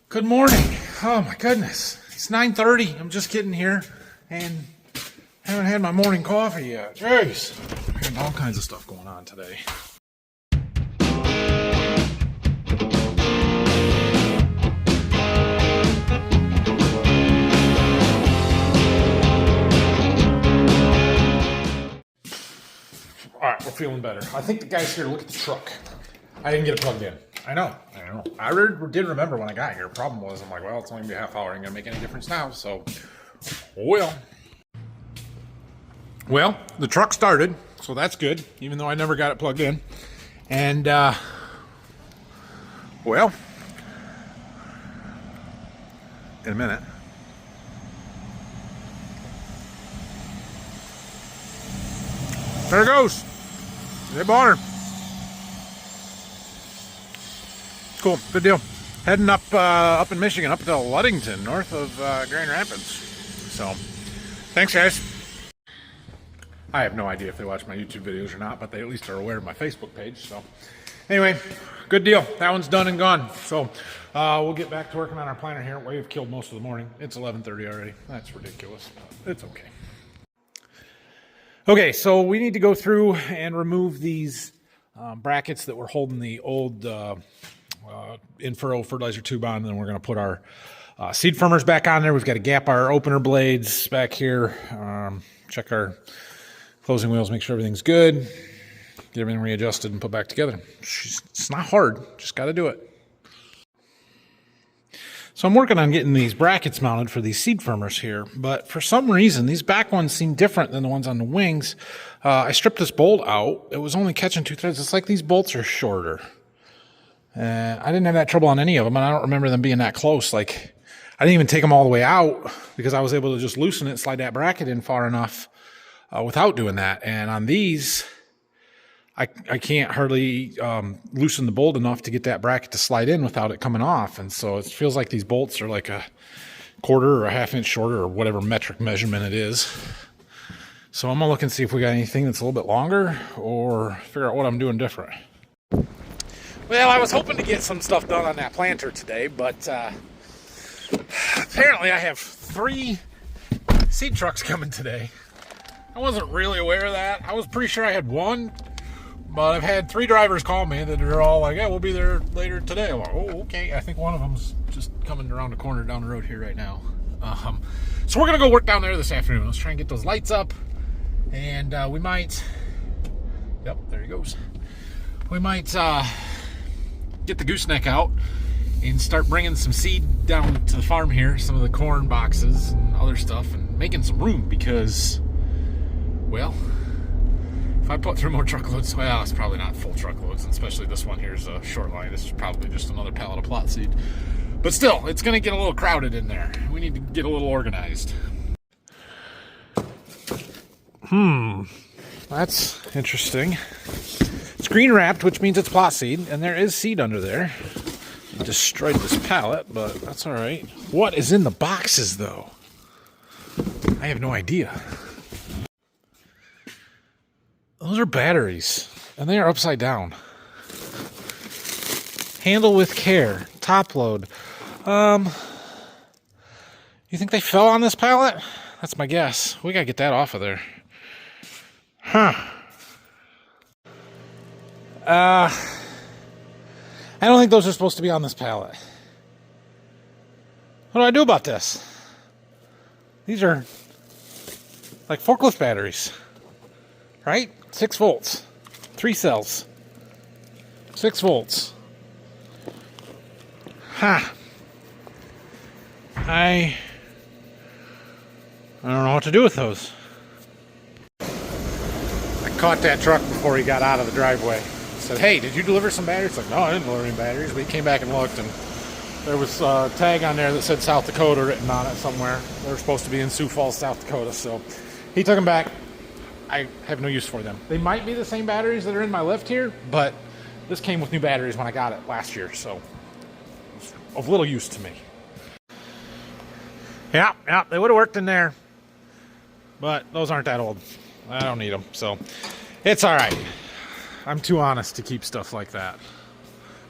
Good morning. Oh my goodness. It's 9:30. I'm just getting here and haven't had my morning coffee yet. Jeez. I got all kinds of stuff going on today. Alright, we're feeling better. I think the guy's here to look at the truck. I didn't get it plugged in. I know. I did remember when I got here. Problem was, I'm like, well, it's only gonna be a half hour. Ain't gonna make any difference now. So, well, the truck started, so that's good. Even though I never got it plugged in, and well, in a minute. There it goes. Hey, Bonner. Cool, good deal. Heading up in Michigan, up to Ludington, north of Grand Rapids. So, thanks, guys. I have no idea if they watch my YouTube videos or not, but they at least are aware of my Facebook page. So, anyway, good deal. That one's done and gone. So, we'll get back to working on our planter here. We've killed most of the morning. It's 11:30 already. That's ridiculous. It's okay. Okay, so we need to go through and remove these brackets that were holding the old in-furrow fertilizer tube on, and then we're going to put our seed firmers back on there. We've got to gap our opener blades back here, check our closing wheels, make sure everything's good, get everything readjusted and put back together. It's not hard, just got to do it. So I'm working on getting these brackets mounted for these seed firmers here, but for some reason, these back ones seem different than the ones on the wings. I stripped this bolt out. It was only catching 2 threads. It's like these bolts are shorter. I didn't have that trouble on any of them, and I don't remember them being that close. Like, I didn't even take them all the way out because I was able to just loosen it, slide that bracket in far enough without doing that. And on these, I can't hardly loosen the bolt enough to get that bracket to slide in without it coming off. And so it feels like these bolts are like a quarter or a half inch shorter or whatever metric measurement it is. So I'm going to look and see if we got anything that's a little bit longer or figure out what I'm doing different. Well, I was hoping to get some stuff done on that planter today, but apparently I have 3 seed trucks coming today. I wasn't really aware of that. I was pretty sure I had 1, but I've had 3 drivers call me that are all like, yeah, we'll be there later today. I'm like, oh, okay. I think one of them's just coming around the corner down the road here right now. So we're going to go work down there this afternoon. Let's try and get those lights up, and we might, yep, there he goes. We might get the gooseneck out and start bringing some seed down to the farm here, some of the corn boxes and other stuff, and making some room because, well, if I put through more truckloads, well, it's probably not full truckloads, and especially this one here is a short line. This is probably just another pallet of plot seed. But still, it's going to get a little crowded in there. We need to get a little organized. That's interesting. It's green wrapped, which means it's plot seed, and there is seed under there. I destroyed this pallet, but that's all right. What is in the boxes, though? I have no idea. Those are batteries, and they are upside down. Handle with care. Top load. You think they fell on this pallet? That's my guess. We gotta get that off of there. Huh. I don't think those are supposed to be on this pallet. What do I do about this? These are like forklift batteries, right? 6 volts, 3 cells, 6 volts. Ha. I don't know what to do with those. I caught that truck before he got out of the driveway. Said, hey, did you deliver some batteries? Like, no, I didn't deliver any batteries. But he came back and looked, and there was a tag on there that said South Dakota written on it somewhere. They were supposed to be in Sioux Falls, South Dakota. So he took them back. I have no use for them. They might be the same batteries that are in my lift here, but this came with new batteries when I got it last year, so it's of little use to me. Yeah, they would have worked in there, but those aren't that old. I don't need them, so it's all right. I'm too honest to keep stuff like that.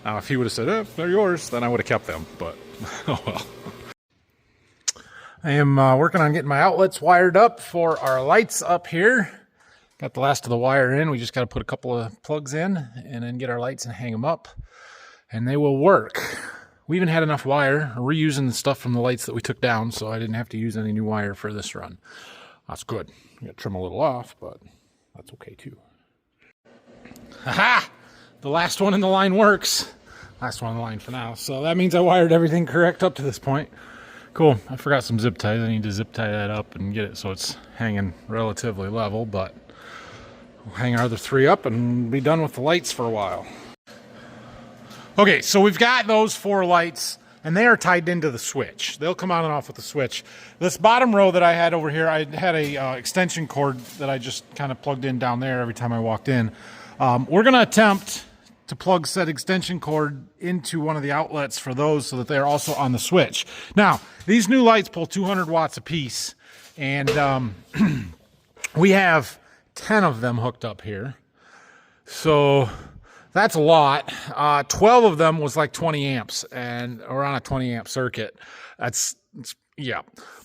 Now, if he would have said, they're yours, then I would have kept them, but oh well. I am working on getting my outlets wired up for our lights up here. Got the last of the wire in. We just got to put a couple of plugs in and then get our lights and hang them up, and they will work. We even had enough wire, reusing the stuff from the lights that we took down, so I didn't have to use any new wire for this run. That's good. You got to trim a little off, but that's okay too. Aha! The last one in the line works. Last one in the line for now. So that means I wired everything correct up to this point. Cool. I forgot some zip ties. I need to zip tie that up and get it so it's hanging relatively level, but we'll hang our other three up and be done with the lights for a while. Okay, so we've got those 4 lights, and they are tied into the switch. They'll come on and off with the switch. This bottom row that I had over here, I had a extension cord that I just kind of plugged in down there every time I walked in. We're going to attempt to plug said extension cord into one of the outlets for those so that they're also on the switch. Now, these new lights pull 200 watts a piece, and we have 10 of them hooked up here. So that's a lot. 12 of them was like 20 amps, and we're on a 20 amp circuit. Yeah.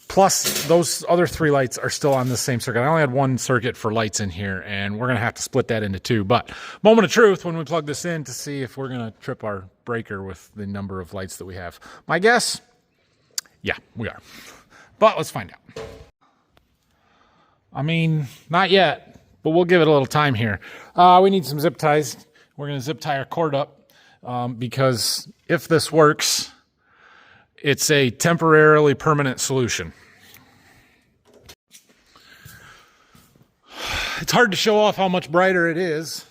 Plus, those other 3 lights are still on the same circuit. I only had 1 circuit for lights in here, and we're going to have to split that into 2. But moment of truth when we plug this in to see if we're going to trip our breaker with the number of lights that we have. My guess? Yeah, we are. But let's find out. I mean, not yet, but we'll give it a little time here. We need some zip ties. We're going to zip tie our cord up because if this works, it's a temporarily permanent solution. It's hard to show off how much brighter it is.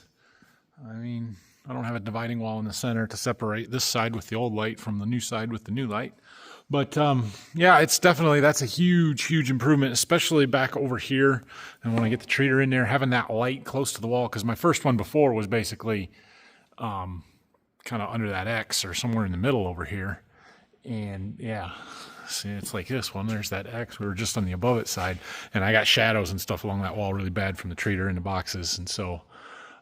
I mean, I don't have a dividing wall in the center to separate this side with the old light from the new side with the new light. But yeah, it's definitely, that's a huge, huge improvement, especially back over here. And when I get the treater in there, having that light close to the wall, because my first one before was basically kind of under that X or somewhere in the middle over here. And yeah, see, it's like this one. There's that X. We were just on the above it side, and I got shadows and stuff along that wall really bad from the treater in the boxes. And so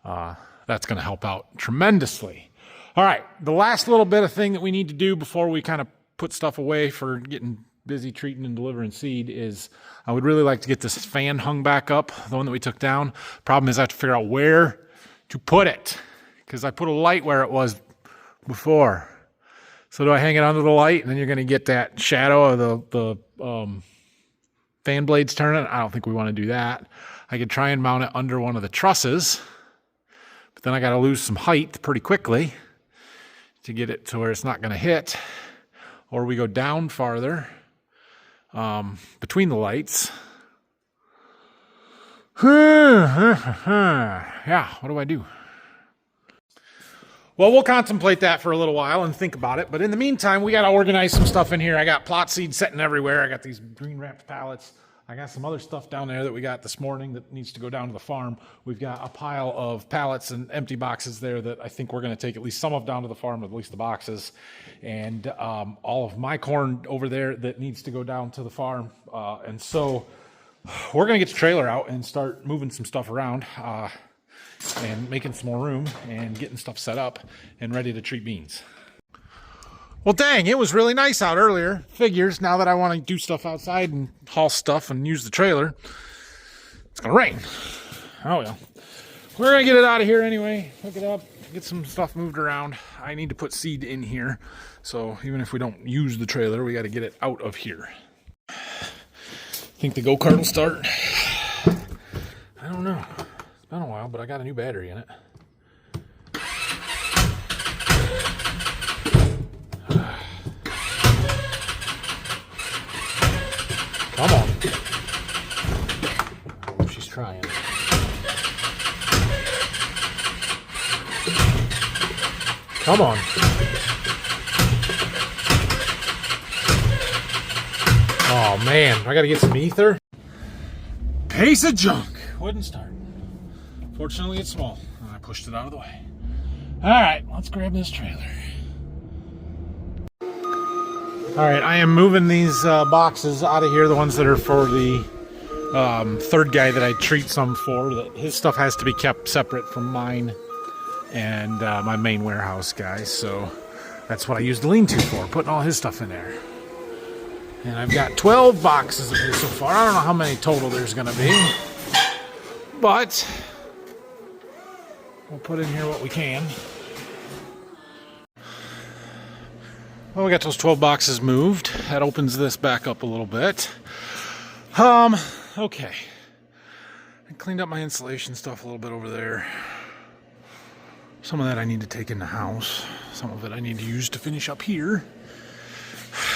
that's going to help out tremendously. All right, the last little bit of thing that we need to do before we kind of put stuff away for getting busy treating and delivering seed is I would really like to get this fan hung back up, the one that we took down. Problem is I have to figure out where to put it because I put a light where it was before. So do I hang it under the light and then you're going to get that shadow of the fan blades turning? I don't think we want to do that. I could try and mount it under one of the trusses, but then I got to lose some height pretty quickly to get it to where it's not going to hit. Or we go down farther between the lights. Yeah, what do I do? Well, we'll contemplate that for a little while and think about it. But in the meantime, we got to organize some stuff in here. I got plot seed sitting everywhere. I got these green wrapped pallets. I got some other stuff down there that we got this morning that needs to go down to the farm. We've got a pile of pallets and empty boxes there that I think we're going to take at least some of down to the farm, at least the boxes. And all of my corn over there that needs to go down to the farm. And so we're going to get the trailer out and start moving some stuff around and making some more room and getting stuff set up and ready to treat beans. Well, dang, it was really nice out earlier. Figures, now that I want to do stuff outside and haul stuff and use the trailer, it's going to rain. Oh, well. We're going to get it out of here anyway. Hook it up, get some stuff moved around. I need to put seed in here. So even if we don't use the trailer, we got to get it out of here. Think the go-kart will start? I don't know. It's been a while, but I got a new battery in it. Come on. Oh, she's trying. Come on. Oh man, I gotta get some ether. Piece of junk. Wouldn't start. Fortunately, it's small. I pushed it out of the way. Alright, let's grab this trailer. Alright, I am moving these boxes out of here, the ones that are for the third guy that I treat some for. His stuff has to be kept separate from mine. and my main warehouse guy. So that's what I use the lean-to for, putting all his stuff in there. And I've got 12 boxes of here so far. I don't know how many total there's going to be, but we'll put in here what we can. Well, we got those 12 boxes moved. That opens this back up a little bit. Okay. I cleaned up my insulation stuff a little bit over there. Some of that I need to take in the house. Some of it I need to use to finish up here.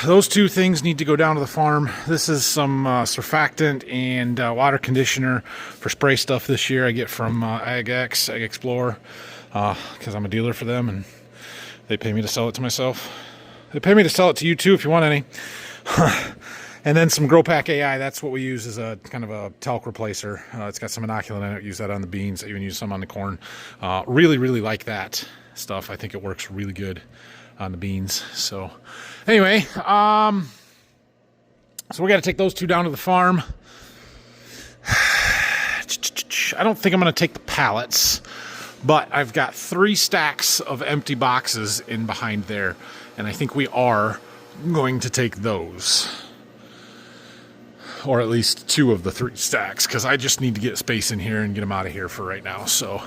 Those two things need to go down to the farm. This is some surfactant and water conditioner for spray stuff this year I get from Ag Explorer, because I'm a dealer for them and they pay me to sell it to myself. They pay me to sell it to you too if you want any. And then some GrowPack AI, that's what we use as a kind of a talc replacer. It's got some inoculant in it. Use that on the beans. I even use some on the corn. Really, really like that stuff. I think it works really good on the beans. So anyway, so we got to take those two down to the farm. I don't think I'm going to take the pallets, but I've got 3 stacks of empty boxes in behind there, and I think we are going to take those. Or at least 2 of the 3 stacks, because I just need to get space in here and get them out of here for right now. So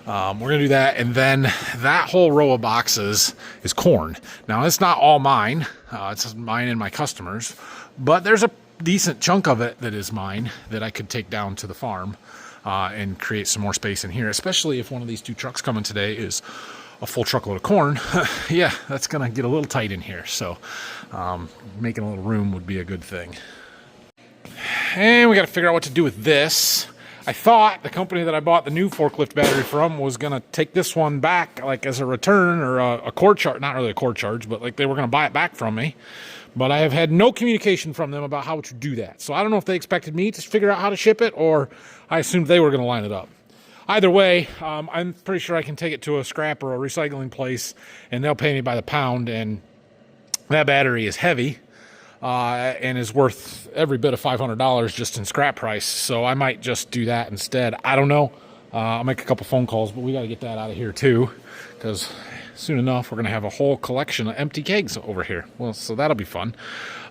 we're going to do that. And then that whole row of boxes is corn. Now, it's not all mine. It's mine and my customers. But there's a decent chunk of it that is mine that I could take down to the farm and create some more space in here, especially if one of these 2 trucks coming today is a full truckload of corn. Yeah, that's going to get a little tight in here. So making a little room would be a good thing. And we got to figure out what to do with this. I thought the company that I bought the new forklift battery from was going to take this one back, like as a return or a core charge. Not really a core charge, but like they were going to buy it back from me. But I have had no communication from them about how to do that. So I don't know if they expected me to figure out how to ship it, or I assumed they were going to line it up. Either way, I'm pretty sure I can take it to a scrap or a recycling place, and they'll pay me by the pound. And that battery is heavy. And is worth every bit of $500 just in scrap price. So I might just do that instead. I don't know. I'll make a couple phone calls, but we got to get that out of here too, because soon enough we're going to have a whole collection of empty kegs over here. Well, so that'll be fun.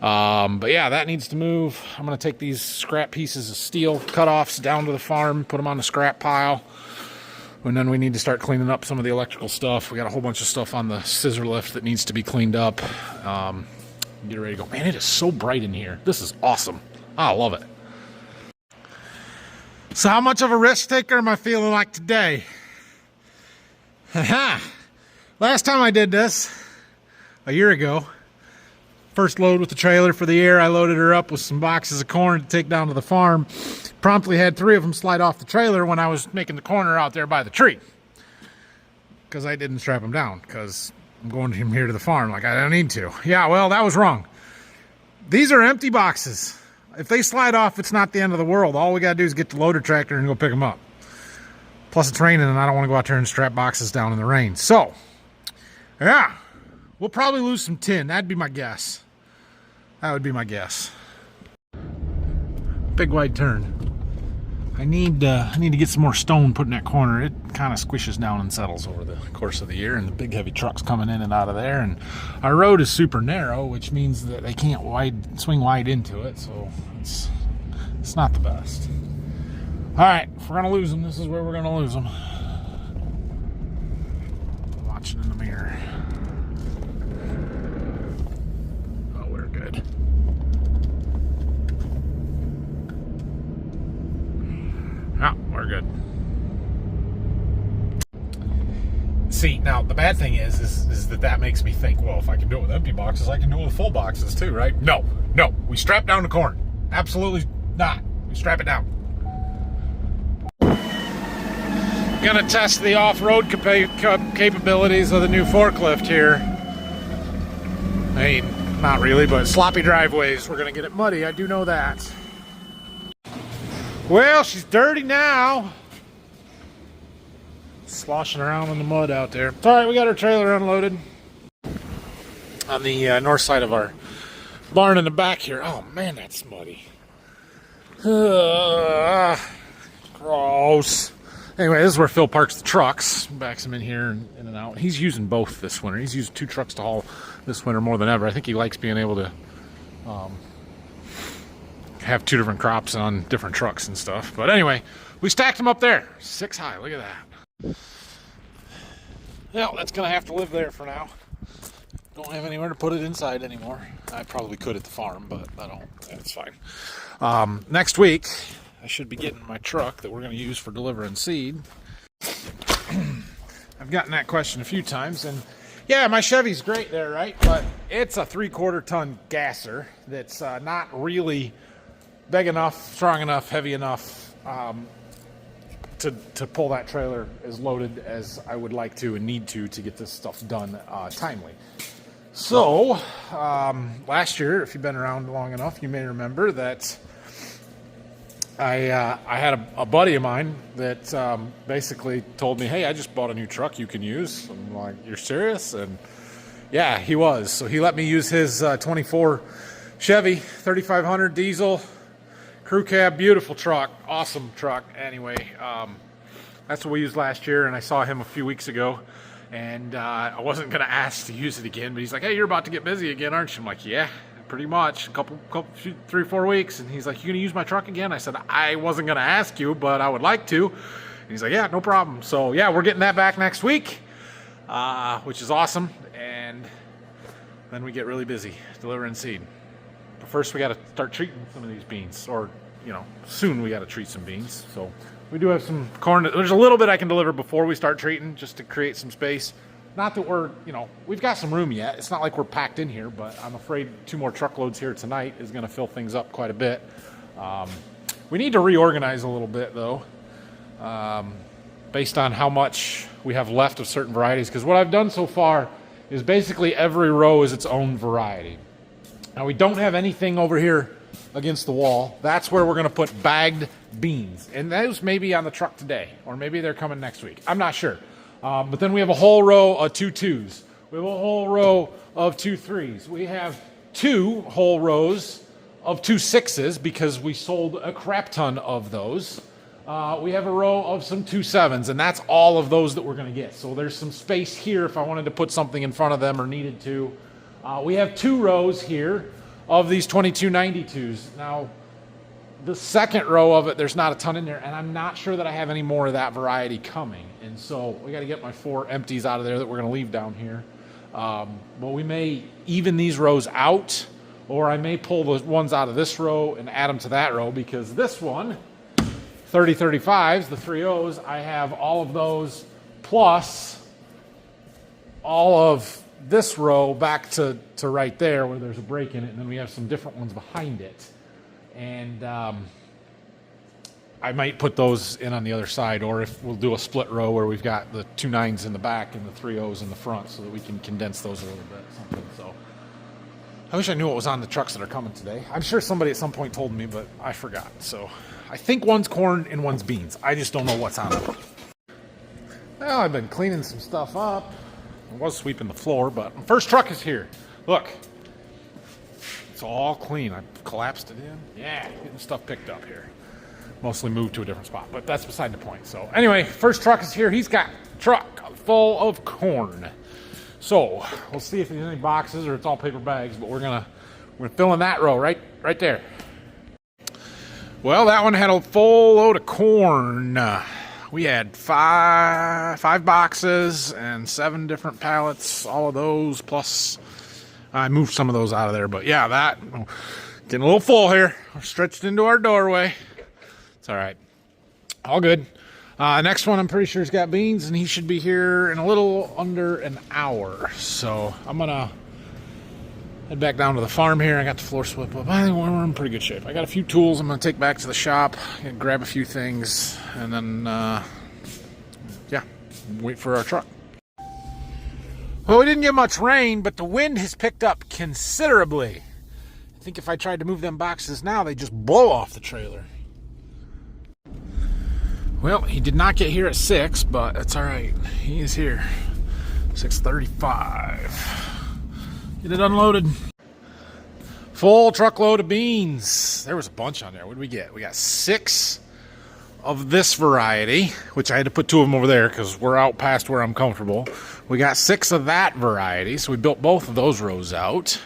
But yeah, that needs to move. I'm going to take these scrap pieces of steel cutoffs down to the farm, put them on the scrap pile. And then we need to start cleaning up some of the electrical stuff. We got a whole bunch of stuff on the scissor lift that needs to be cleaned up. Get ready to go. Man, it is so bright in here. This is awesome. I love it. So how much of a risk taker am I feeling like today? Last time I did this, a year ago, first load with the trailer for the year, I loaded her up with some boxes of corn to take down to the farm. Promptly had 3 of them slide off the trailer when I was making the corner out there by the tree, because I didn't strap them down, because I'm going from here to the farm like I don't need to. Yeah, well, that was wrong. These are empty boxes. If they slide off, it's not the end of the world. All we got to do is get the loader tractor and go pick them up. Plus, it's raining, and I don't want to go out there and strap boxes down in the rain. So, yeah, we'll probably lose some tin. That'd be my guess. That would be my guess. Big wide turn. I need to get some more stone put in that corner. It kind of squishes down and settles over the course of the year, and the big heavy trucks coming in and out of there. And our road is super narrow, which means that they can't swing wide into it. So it's not the best. All right, if we're gonna lose them, this is where we're gonna lose them. Watching in the mirror. Oh, we're good. Yeah, we're good. See, now the bad thing is that makes me think, well, if I can do it with empty boxes, I can do it with full boxes too, right? No, we strap down the corn. Absolutely not. We strap it down. Gonna test the off-road capabilities of the new forklift here. I mean, not really, but sloppy driveways, we're gonna get it muddy, I do know that. Well, she's dirty now. Sloshing around in the mud out there. It's all right, we got our trailer unloaded on the north side of our barn in the back here. Oh man, that's muddy. Gross. Anyway, this is where Phil parks the trucks, backs them in here and in and out. He's using both this winter. He's used 2 trucks to haul this winter more than ever. I think he likes being able to have 2 different crops on different trucks and stuff. But anyway, we stacked them up there, 6 high. Look at that. Well, that's gonna have to live there for now. Don't have anywhere to put it inside anymore. I probably could at the farm, but I don't. It's fine. Next week, I should be getting my truck that we're going to use for delivering seed. I've gotten that question a few times, and yeah, my Chevy's great there, right? But it's a 3/4 ton gasser that's not really big enough, strong enough, heavy enough to pull that trailer as loaded as I would like to and need to get this stuff done timely. So, last year, if you've been around long enough, you may remember that I had a buddy of mine that basically told me, hey, I just bought a new truck you can use. I'm like, you're serious? And yeah, he was. So he let me use his 24 Chevy 3500 diesel crew cab, beautiful truck, awesome truck. Anyway, that's what we used last year, and I saw him a few weeks ago, and I wasn't going to ask to use it again, but he's like, hey, you're about to get busy again, aren't you? I'm like, yeah. Pretty much, couple 3-4 weeks. And he's like, you gonna use my truck again? I said, I wasn't gonna ask you, but I would like to. And he's like, yeah, no problem. So yeah, we're getting that back next week, which is awesome. And then we get really busy delivering seed. But first we got to start treating some of these beans, or soon we got to treat some beans. So we do have some corn. There's a little bit I can deliver before we start treating, just to create some space. Not that we're, we've got some room yet. It's not like we're packed in here, but I'm afraid 2 more truckloads here tonight is going to fill things up quite a bit. We need to reorganize a little bit, though, based on how much we have left of certain varieties. Because what I've done so far is basically every row is its own variety. Now, we don't have anything over here against the wall. That's where we're going to put bagged beans. And those may be on the truck today, or maybe they're coming next week. I'm not sure. But then we have a whole row of 2 2s. We have a whole row of 2 3s. We have 2 whole rows of 2 6s because we sold a crap ton of those. We have a row of some 2 7s, and that's all of those that we're going to get. So there's some space here if I wanted to put something in front of them or needed to. We have 2 rows here of these 22 92s. Now, the second row of it, there's not a ton in there, and I'm not sure that I have any more of that variety coming. And so we got to get my 4 empties out of there that we're going to leave down here. But we may even these rows out, or I may pull the ones out of this row and add them to that row, because this one, 3035s, the 3.0s, I have all of those plus all of this row back to right there where there's a break in it, and then we have some different ones behind it. And I might put those in on the other side, or if we'll do a split row where we've got the 2 9s in the back and the 3.0s in the front, so that we can condense those a little bit. Something. So I wish I knew what was on the trucks that are coming today. I'm sure somebody at some point told me, but I forgot. So I think one's corn and one's beans. I just don't know what's on them. Well, I've been cleaning some stuff up. I was sweeping the floor, but my first truck is here. Look. It's all clean. I collapsed it in. Yeah, getting stuff picked up here. Mostly moved to a different spot, but that's beside the point. So anyway, first truck is here. He's got a truck full of corn. So we'll see if there's any boxes or it's all paper bags, but we're fill in that row right there. Well, that one had a full load of corn. We had five boxes and 7 different pallets, all of those, plus I moved some of those out of there, but yeah, that getting a little full here. We're stretched into our doorway. It's all right. All good. Next one, I'm pretty sure, has got beans, and he should be here in a little under an hour. So I'm gonna head back down to the farm here. I got the floor swept up. I think we're in pretty good shape. I got a few tools I'm gonna take back to the shop and grab a few things, and then yeah, wait for our truck. Well, we didn't get much rain, but the wind has picked up considerably. I think if I tried to move them boxes now, they'd just blow off the trailer. Well, he did not get here at 6, but that's all right. He is here. 6:35. Get it unloaded. Full truckload of beans. There was a bunch on there. What did we get? We got 6 of this variety, which I had to put 2 of them over there because we're out past where I'm comfortable. We got 6 of that variety, so we built both of those rows out.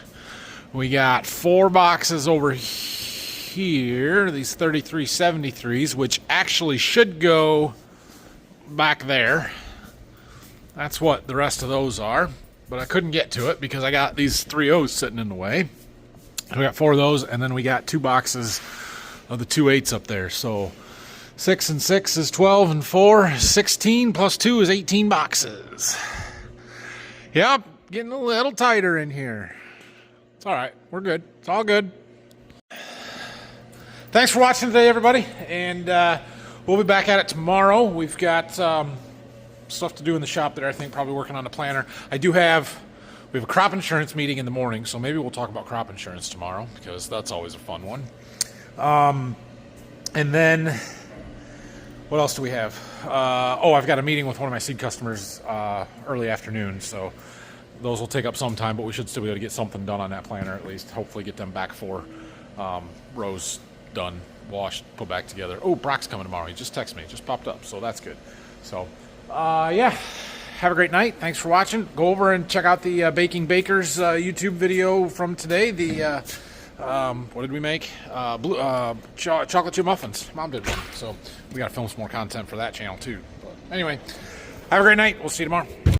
We got 4 boxes over here, these 3373s, which actually should go back there. That's what the rest of those are, but I couldn't get to it because I got these 3.0s sitting in the way. We got 4 of those, and then we got 2 boxes of the 2.8s up there. So 6 and 6 is 12, and 4 is 16, plus 2 is 18 boxes. Yep, getting a little tighter in here. It's all right. We're good. It's all good. Thanks for watching today, everybody, and we'll be back at it tomorrow. We've got stuff to do in the shop there. I think probably working on the planner. We have a crop insurance meeting in the morning, so maybe we'll talk about crop insurance tomorrow because that's always a fun one. And then what else do we have? I've got a meeting with one of my seed customers early afternoon, so those will take up some time, but we should still be able to get something done on that planner at least. Hopefully get them back 4 rows done, washed, put back together. Oh, Brock's coming tomorrow. He just texted me. Just popped up, so that's good. So, yeah. Have a great night. Thanks for watching. Go over and check out the Baking Bakers YouTube video from today. The what did we make? Chocolate chip muffins. Mom did one, so we got to film some more content for that channel too. But anyway, have a great night. We'll see you tomorrow.